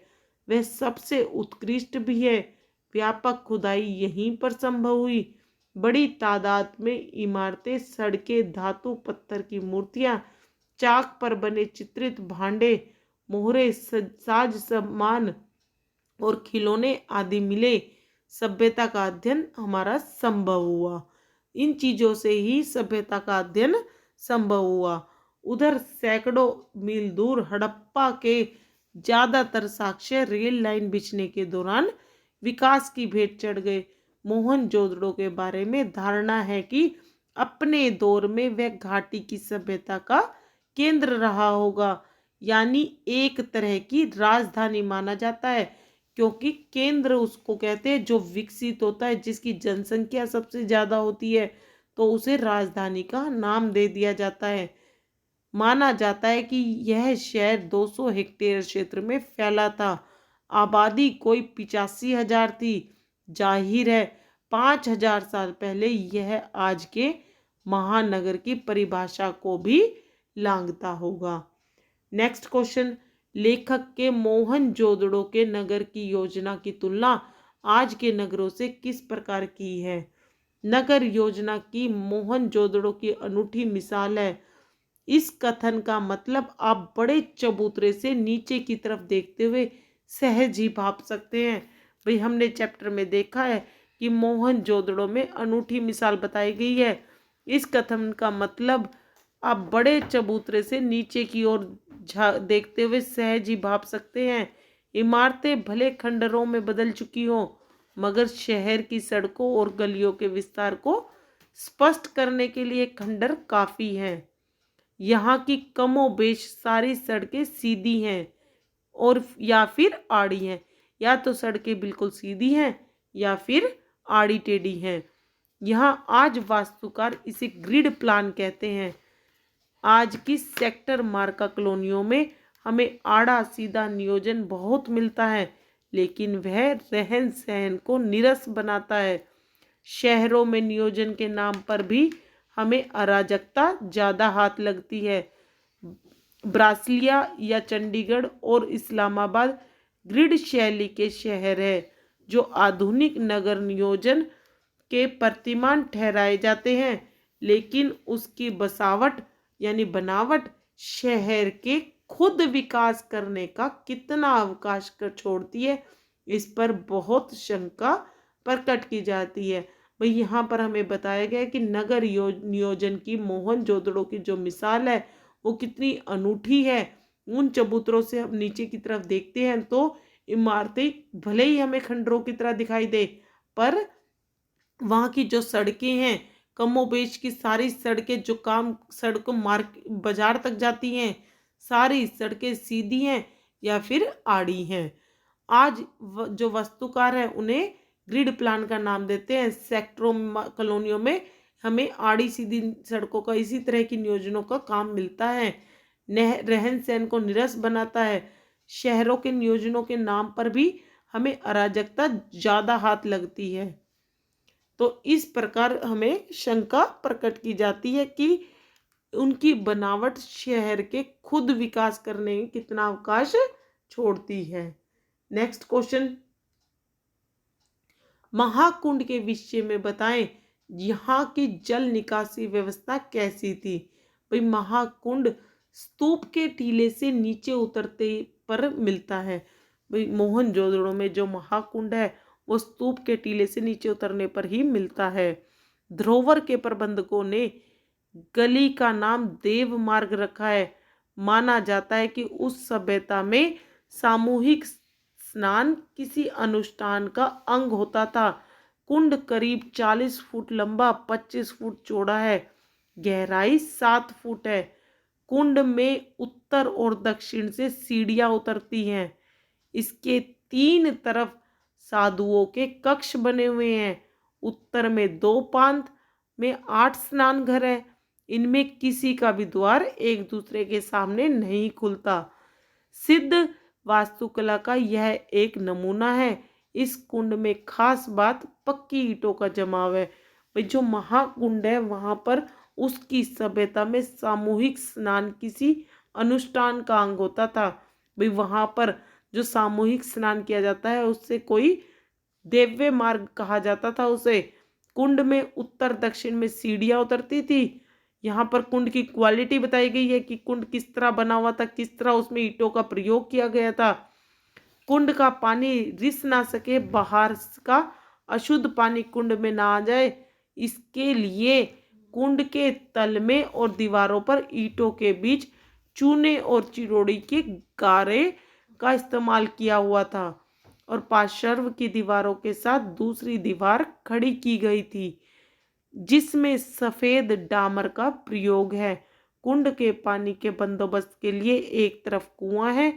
वह सबसे उत्कृष्ट भी है। व्यापक खुदाई यहीं पर संभव हुई। बड़ी तादाद में इमारतें, सड़कें, धातु पत्थर की मूर्तियां, चाक पर बने चित्रित भांडे, मोहरे, साज सामान और खिलौने आदि मिले। सभ्यता का अध्ययन हमारा संभव हुआ। इन चीजों से ही सभ्यता का अध्ययन संभव हुआ। उधर सैकड़ों मील दूर हड़प्पा के ज्यादातर साक्ष्य रेल लाइन बिछने के दौरान विकास की भेंट चढ़ गए। मोहनजोदड़ो के बारे में धारणा है कि अपने दौर में वह घाटी की सभ्यता का केंद्र रहा होगा, यानी एक तरह की राजधानी माना जाता है, क्योंकि केंद्र उसको कहते हैं जो विकसित होता है, जिसकी जनसंख्या सबसे ज़्यादा होती है, तो उसे राजधानी का नाम दे दिया जाता है। माना जाता है कि यह शहर 200 हेक्टेयर क्षेत्र में फैला था। आबादी कोई 85,000 थी। जाहिर है 5,000 साल पहले यह आज के महानगर की परिभाषा को भी लांघता होगा। नेक्स्ट क्वेश्चन, लेखक के मोहनजोदड़ो के नगर की योजना की तुलना आज के नगरों से किस प्रकार की है? नगर योजना की मोहनजोदड़ो की अनूठी मिसाल है। इस कथन का मतलब आप बड़े चबूतरे से नीचे की तरफ देखते हुए सहज ही भाप सकते हैं। भाई हमने चैप्टर में देखा है कि मोहनजोदड़ो में अनूठी मिसाल बताई गई है। इस कथन का मतलब आप बड़े चबूतरे से नीचे की ओर देखते हुए सहज ही भाप सकते हैं। इमारतें भले खंडरों में बदल चुकी हों, मगर शहर की सड़कों और गलियों के विस्तार को स्पष्ट करने के लिए खंडर काफ़ी हैं। यहाँ की कमोबेश सारी सड़कें सीधी हैं और या फिर आड़ी हैं, या तो सड़कें बिल्कुल सीधी हैं या फिर आड़ी टेढ़ी हैं। यहाँ आज वास्तुकार इसे ग्रिड प्लान कहते हैं। आज की सेक्टर मार्का कॉलोनियों में हमें आड़ा सीधा नियोजन बहुत मिलता है, लेकिन वह रहन सहन को नीरस बनाता है। शहरों में नियोजन के नाम पर भी हमें अराजकता ज़्यादा हाथ लगती है। ब्रासिलिया या चंडीगढ़ और इस्लामाबाद ग्रिड शैली के शहर है जो आधुनिक नगर नियोजन के प्रतिमान ठहराए जाते हैं, लेकिन उसकी बसावट यानी बनावट शहर के खुद विकास करने का कितना अवकाश कर छोड़ती है, इस पर बहुत शंका प्रकट की जाती है। भाई यहाँ पर हमें बताया गया है कि नगर नियोजन की मोहनजोदड़ो की जो मिसाल है वो कितनी अनूठी है। उन चबूतरों से हम नीचे की तरफ देखते हैं तो इमारतें भले ही हमें खंडरों की तरह दिखाई दे, पर वहाँ की जो सड़कें हैं, कमोबेश की सारी सड़कें जो काम सड़क मार्ग बाजार तक जाती हैं, सारी सड़कें सीधी हैं या फिर आड़ी हैं। आज जो वास्तुकार हैं उन्हें ग्रिड प्लान का नाम देते हैं। सेक्टरों कॉलोनियों में हमें आड़ी सीधी सड़कों का इसी तरह की नियोजनों का काम मिलता है। रहन सहन को नीरस बनाता है। शहरों के नियोजनों के नाम पर भी हमें अराजकता ज़्यादा हाथ लगती है। तो इस प्रकार हमें शंका प्रकट की जाती है कि उनकी बनावट शहर के खुद विकास करने में कितना अवकाश छोड़ती है। नेक्स्ट क्वेश्चन, महाकुंड के विषय में बताएं, यहाँ की जल निकासी व्यवस्था कैसी थी? भाई महाकुंड स्तूप के टीले से नीचे उतरते पर मिलता है। भाई मोहनजोदड़ो में जो महाकुंड है वो स्तूप के टीले से नीचे उतरने पर ही मिलता है। धरोहर के प्रबंधकों ने गली का नाम देव मार्ग रखा है। माना जाता है कि उस सभ्यता में सामूहिक स्नान किसी अनुष्ठान का अंग होता था। कुंड करीब 40 फुट लंबा, 25 फुट चौड़ा है, गहराई 7 फुट है। कुंड में उत्तर और दक्षिण से सीढ़ियां उतरती हैं। इसके 3 तरफ साधुओं के कक्ष बने हुए हैं। उत्तर में 2 पांत में 8 स्नान घर है। इनमें किसी का भी द्वार एक दूसरे के सामने नहीं खुलता। सिद्ध वास्तुकला का यह एक नमूना है। इस कुंड में खास बात पक्की ईंटों का जमाव है। भाई जो महाकुंड है वहां पर उसकी सभ्यता में सामूहिक स्नान किसी अनुष्ठान का अंग होता था। भाई वहां पर जो सामूहिक स्नान किया जाता है उससे कोई दिव्य मार्ग कहा जाता था उसे। कुंड में उत्तर दक्षिण में सीढ़ियां उतरती थी। यहाँ पर कुंड की क्वालिटी बताई गई है कि कुंड किस तरह बना हुआ था, किस तरह उसमें ईंटों का प्रयोग किया गया था। कुंड का पानी रिस ना सके, बाहर का अशुद्ध पानी कुंड में ना आ जाए, इसके लिए कुंड के तल में और दीवारों पर ईंटों के बीच चूने और चिरोड़ी के गारे का इस्तेमाल किया हुआ था और पार्श्व की दीवारों के साथ दूसरी दीवार खड़ी की गई थी। जिसमें सफेद डामर का प्रयोग है। कुंड के पानी के बंदोबस्त के लिए एक तरफ कुआं है,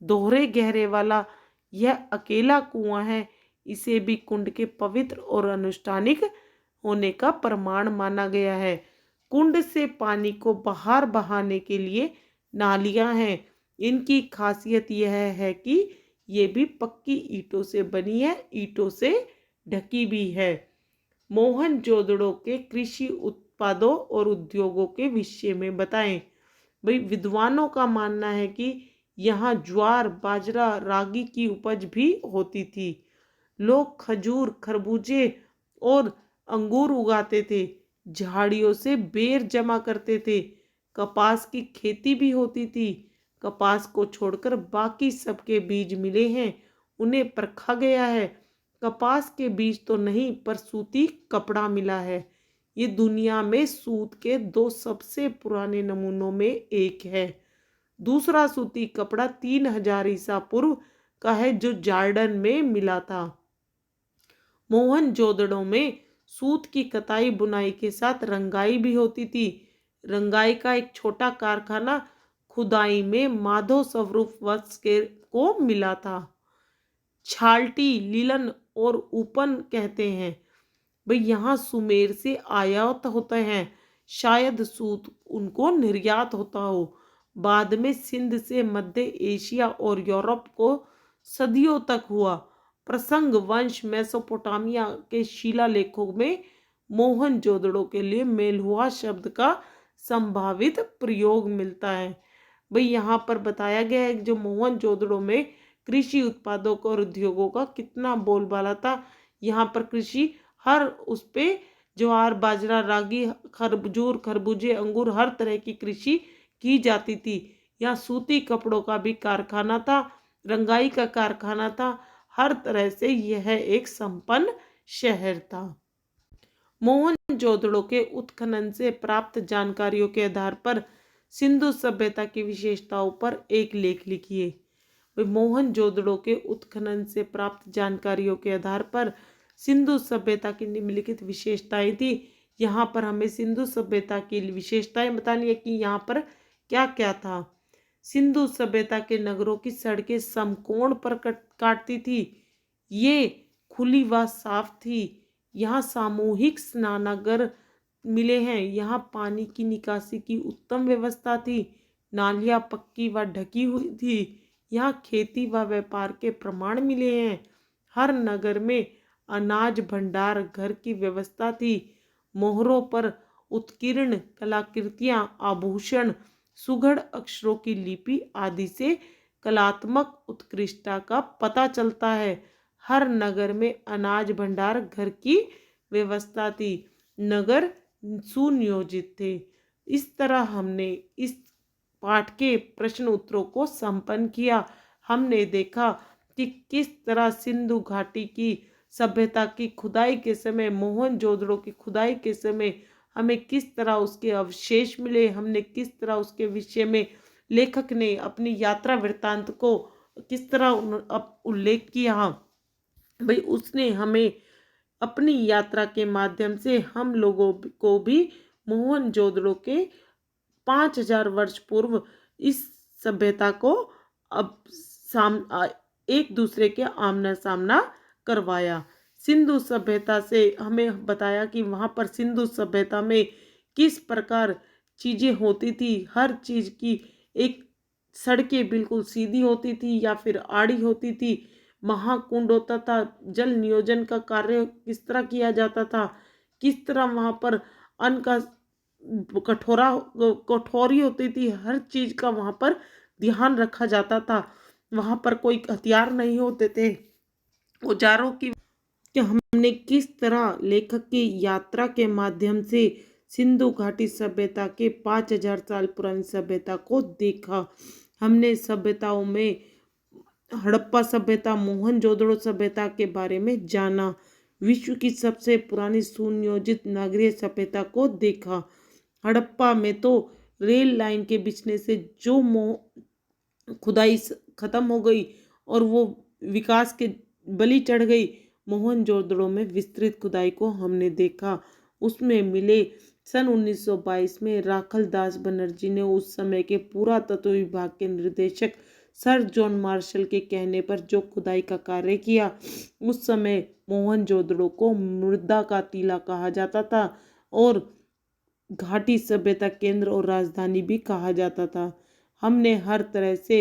दोहरे गहरे वाला। यह अकेला कुआं है। इसे भी कुंड के पवित्र और अनुष्ठानिक होने का प्रमाण माना गया है। कुंड से पानी को बाहर बहाने के लिए नालियां हैं। इनकी खासियत यह है कि ये भी पक्की ईंटों से बनी है, ईंटों से ढकी भी है। मोहनजोदड़ो के कृषि उत्पादों और उद्योगों के विषय में बताएं। भाई, विद्वानों का मानना है कि यहाँ ज्वार, बाजरा, रागी की उपज भी होती थी। लोग खजूर, खरबूजे और अंगूर उगाते थे। झाड़ियों से बेर जमा करते थे। कपास की खेती भी होती थी। कपास को छोड़कर बाकी सबके बीज मिले हैं, उन्हें परखा गया है। कपास के बीज तो नहीं, पर सूती कपड़ा मिला है। ये दुनिया में सूत के 2 सबसे पुराने नमूनों में एक है। दूसरा सूती कपड़ा 3000 ईसा पूर्व का है, जो जॉर्डन में मिला था। मोहनजोदड़ो में सूत की कताई बुनाई के साथ रंगाई भी होती थी। रंगाई का एक छोटा कारखाना खुदाई में माधव स्वरूप वत्स को मिला था। छाल्टी, लीलन और ऊपन कहते हैं। भाई, यहाँ सुमेर से आयात होते हैं। शायद सूत उनको निर्यात होता हो। बाद में सिंध से मध्य एशिया और यूरोप को सदियों तक हुआ। प्रसंग वंश मेसोपोटामिया के शिलालेखों में मोहनजोदड़ो के लिए मेलहुआ शब्द का संभावित प्रयोग मिलता है। भाई, यहाँ पर बताया गया है कि जो मोहनजोदड़ो में कृषि उत्पादों और उद्योगों का कितना बोलबाला था। यहाँ पर कृषि हर उस पे ज्वार, बाजरा, रागी, खरबूजूर, खरबूजे, अंगूर, हर तरह की कृषि की जाती थी। यहाँ सूती कपड़ों का भी कारखाना था, रंगाई का कारखाना था। हर तरह से यह एक संपन्न शहर था। मोहनजोदड़ो के उत्खनन से प्राप्त जानकारियों के आधार पर सिंधु सभ्यता की विशेषताओं पर एक लेख लिखिए। मोहनजोदड़ो के उत्खनन से प्राप्त जानकारियों के आधार पर सिंधु सभ्यता की निम्नलिखित विशेषताएं थी। यहाँ पर हमें सिंधु सभ्यता की विशेषताएं बतानी है कि यहाँ पर क्या क्या था। सिंधु सभ्यता के नगरों की सड़कें समकोण पर काटती थी। ये खुली व साफ थी। यहाँ सामूहिक स्नानागार मिले हैं। यहाँ पानी की निकासी की उत्तम व्यवस्था थी। नालियाँ पक्की व ढकी हुई थी। यहाँ खेती व व्यापार के प्रमाण मिले हैं। हर नगर में अनाज भंडार घर की व्यवस्था थी। मोहरों पर उत्कीर्ण कलाकृतियाँ, आभूषण, सुघड़ अक्षरों की लिपि आदि से कलात्मक उत्कृष्टता का पता चलता है। हर नगर में अनाज भंडार घर की व्यवस्था थी। नगर सुनियोजित थे। इस तरह हमने इस पाठ के प्रश्न उत्तरों को संपन्न किया। हमने देखा कि किस तरह सिंधु घाटी की सभ्यता की खुदाई के समय, मोहनजोदड़ो की खुदाई के समय हमें किस तरह उसके अवशेष मिले। हमने किस तरह उसके विषय में लेखक ने अपनी यात्रा वृत्तांत को किस तरह उल्लेख किया। भाई, उसने हमें अपनी यात्रा के माध्यम से हम लोगों को भी मोहनजोदड़ो के 5000 वर्ष पूर्व इस सभ्यता को अब एक दूसरे के आमना सामना करवाया। सिंधु सभ्यता से हमें बताया कि वहाँ पर सिंधु सभ्यता में किस प्रकार चीज़ें होती थी। हर चीज़ की एक सड़कें बिल्कुल सीधी होती थी या फिर आड़ी होती थी। महाकुंड होता था। जल नियोजन का कार्य किस तरह किया जाता था। किस तरह वहाँ पर अन्न का कठोरी होती थी। हर चीज़ का वहाँ पर ध्यान रखा जाता था। वहाँ पर कोई हथियार नहीं होते थे। औजारों की कि हमने किस तरह लेखक की यात्रा के माध्यम से सिंधु घाटी सभ्यता के 5000 साल पुरानी सभ्यता को देखा। हमने सभ्यताओं में हड़प्पा सभ्यता, मोहनजोदड़ो सभ्यता के बारे में जाना। विश्व की सबसे पुरानी सुनियोजित नागरिक सभ्यता को देखा। हड़प्पा में तो रेल लाइन के बिछने से जो खुदाई खत्म हो गई और वो विकास के बलि चढ़ गई। मोहनजोदड़ो में विस्तृत खुदाई को हमने देखा। उसमें मिले। सन 1922 में राखल दास बनर्जी ने उस समय के पुरातत्व विभाग के निर्देशक सर जॉन मार्शल के कहने पर जो खुदाई का कार्य किया, उस समय मोहनजोदड़ो को मृदा का टीला कहा जाता था और घाटी सभ्यता केंद्र और राजधानी भी कहा जाता था। हमने हर तरह से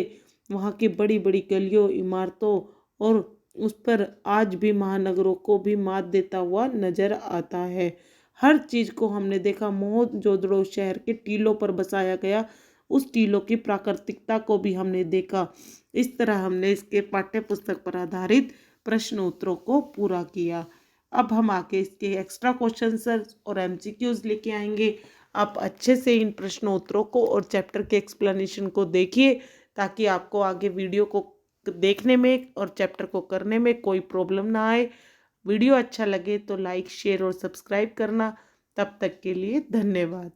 वहाँ की बड़ी बड़ी गलियों, इमारतों और उस पर आज भी महानगरों को भी मात देता हुआ नजर आता है। हर चीज को हमने देखा। मोहनजोदड़ो शहर के टीलों पर बसाया गया, उस टीलों की प्राकृतिकता को भी हमने देखा। इस तरह हमने इसके पाठ्य पुस्तक पर आधारित प्रश्न उत्तरों को पूरा किया। अब हम आके इसके एक्स्ट्रा क्वेश्चन और एमसीक्यूज लेके आएंगे। आप अच्छे से इन प्रश्न उत्तरों को और चैप्टर के एक्सप्लेनेशन को देखिए, ताकि आपको आगे वीडियो को देखने में और चैप्टर को करने में कोई प्रॉब्लम ना आए। वीडियो अच्छा लगे तो लाइक, शेयर और सब्सक्राइब करना। तब तक के लिए धन्यवाद।